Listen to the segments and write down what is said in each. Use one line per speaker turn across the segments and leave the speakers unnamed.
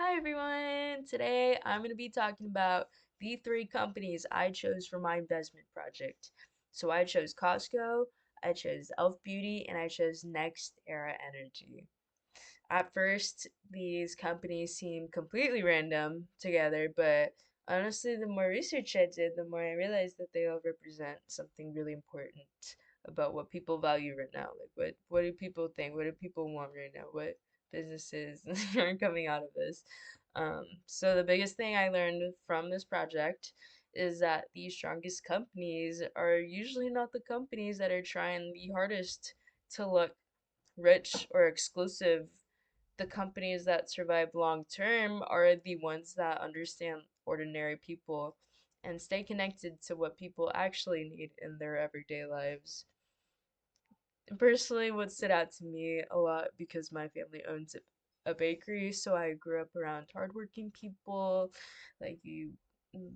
Hi everyone! Today I'm going to be talking about the three companies I chose for my investment project. So I chose Costco, I chose e.l.f. Beauty, and I chose NextEra Energy. At first, these companies seem completely random together, but honestly, the more research I did, the more I realized that they all represent something really important about what people value right now. Like, what do people think? What do people want right now? What businesses are coming out of this? So the biggest thing I learned from this project is that the strongest companies are usually not the companies that are trying the hardest to look rich or exclusive. The companies that survive long term are the ones that understand ordinary people and stay connected to what people actually need in their everyday lives. And personally, what stood out to me a lot because my family owns a bakery, so I grew up around hardworking people. Like you mm,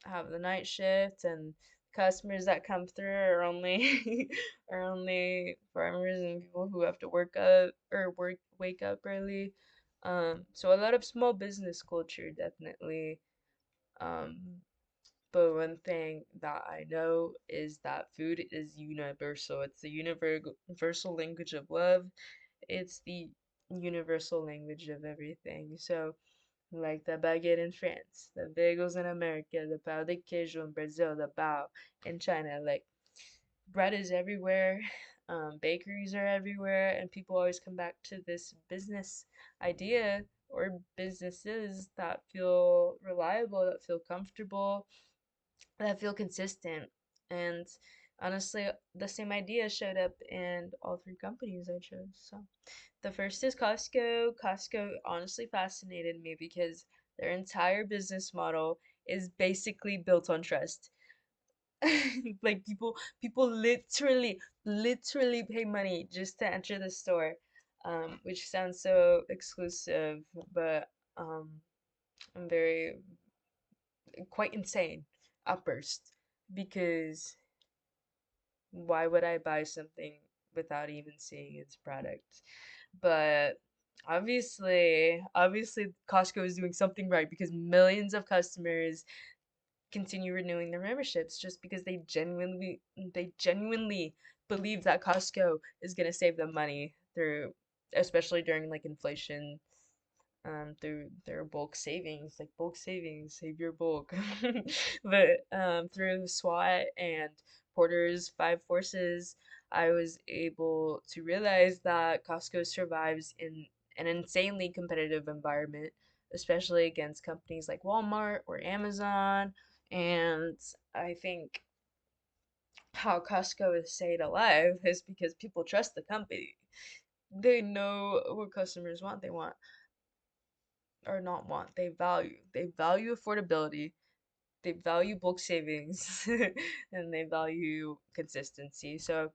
have the night shift, and customers that come through are only are only farmers and people who have to work up or wake up early. So a lot of small business culture definitely. Um, but one thing that I know is that food is universal. It's the universal language of love. It's the universal language of everything. So, like the baguette in France, the bagels in America, the pão de queijo in Brazil, the bao in China. Like, bread is everywhere, bakeries are everywhere, and people always come back to this business idea or businesses that feel reliable, that feel comfortable, that feel consistent. And honestly, the same idea showed up in all three companies I chose. So the first is Costco. Costco honestly fascinated me because their entire business model is basically built on trust. Like people literally pay money just to enter the store, which sounds so exclusive, but I'm very quite insane at first, because why would I buy something without even seeing its product? But obviously Costco is doing something right because millions of customers continue renewing their memberships just because they genuinely believe that Costco is gonna save them money through, especially during like inflation, through their bulk savings, like bulk savings, save your bulk. But through SWAT and Porter's Five Forces, I was able to realize that Costco survives in an insanely competitive environment, especially against companies like Walmart or Amazon. And I think how Costco is stayed alive is because people trust the company. They know what customers want. They want or not want. They value affordability. They value bulk savings, and they value consistency. So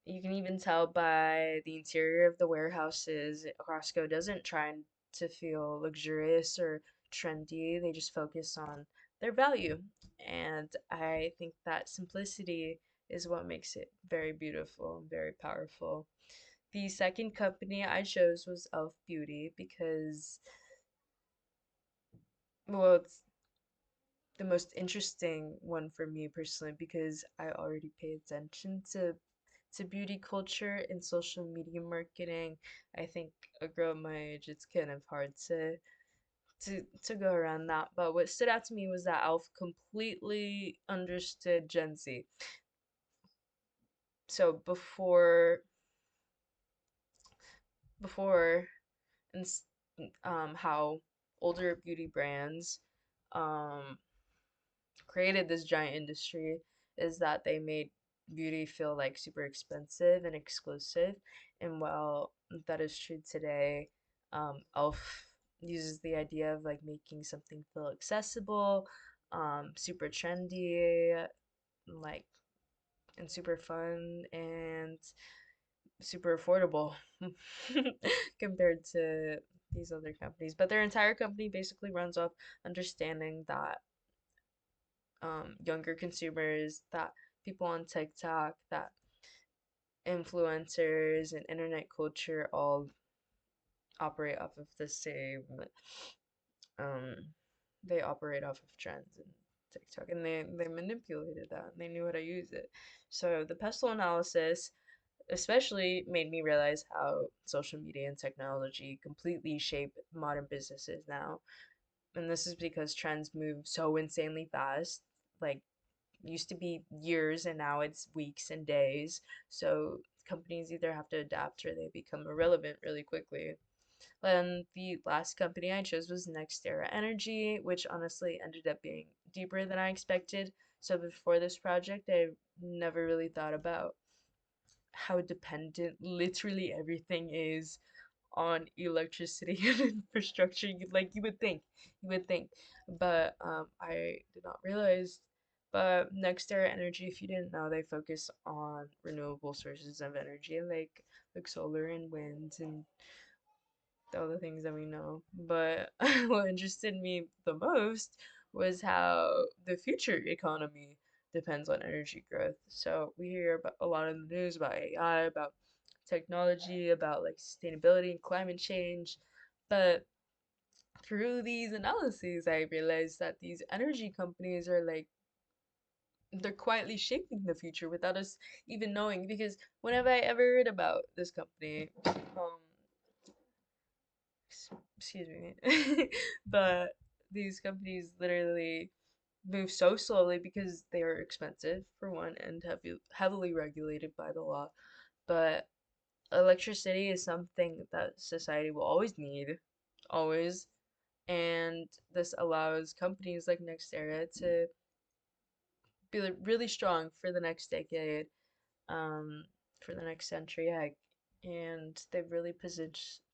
you can even tell by the interior of the warehouses, Costco doesn't try to feel luxurious or trendy. They just focus on their value. And I think that simplicity is what makes it very beautiful and very powerful. The second company I chose was e.l.f. Beauty because, well, it's the most interesting one for me personally because I already pay attention to beauty culture and social media marketing. I think a girl my age, it's kind of hard to go around that. But what stood out to me was that e.l.f. completely understood Gen Z. So before and how older beauty brands um created this giant industry is that they made beauty feel like super expensive and exclusive. And while that is true today, e.l.f. uses the idea of like making something feel accessible, super trendy, like, and super fun and super affordable compared to these other companies. But their entire company basically runs off understanding that younger consumers, that people on TikTok, that influencers and internet culture all operate off of the same um they operate off of trends and TikTok, and they manipulated that and they knew how to use it. So the pestle analysis especially made me realize how social media and technology completely shape modern businesses now. And this is because trends move so insanely fast. Like, used to be years and now it's weeks and days. So companies either have to adapt or they become irrelevant really quickly. And the last company I chose was NextEra Energy, which honestly ended up being deeper than I expected. So before this project, I never really thought about how dependent literally everything is on electricity and infrastructure. You would think, but I did not realize. But NextEra Energy, if you didn't know, they focus on renewable sources of energy, like solar and wind and all the things that we know. But what interested me the most was how the future economy depends on energy growth. So we hear about a lot in the news about AI, about technology, about like sustainability and climate change. But through these analyses, I realized that these energy companies are like they're quietly shaping the future without us even knowing. Because whenever I ever heard about this company, excuse me, but these companies literally move so slowly because they are expensive for one and heavily regulated by the law. But electricity is something that society will always need, always, and this allows companies like NextEra to be like, really strong for the next decade, um, for the next century, heck, and they've really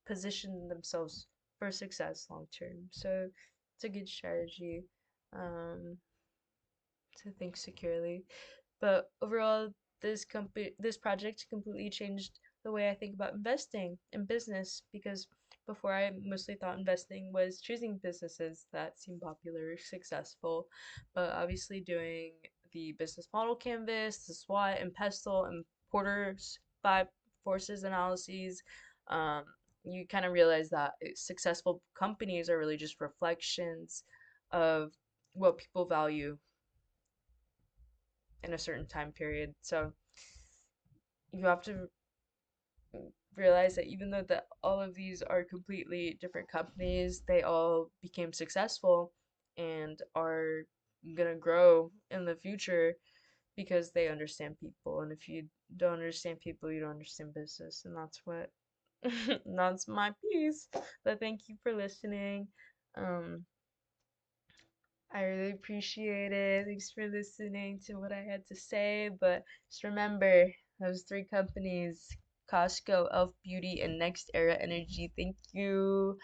positioned themselves for success long term. So it's a good strategy um, to think securely. But overall, this project completely changed the way I think about investing in business because before I mostly thought investing was choosing businesses that seem popular or successful, but obviously doing the business model canvas, the SWOT and PESTLE and Porter's five forces analyses, um, you kind of realize that successful companies are really just reflections of what people value in a certain time period. So you have to realize that even though that all of these are completely different companies, they all became successful and are gonna grow in the future because they understand people. And if you don't understand people, you don't understand business. And that's what that's my piece. But thank you for listening. Um, I really appreciate it. Thanks for listening to what I had to say. But just remember those three companies: Costco, e.l.f. Beauty, and NextEra Energy. Thank you.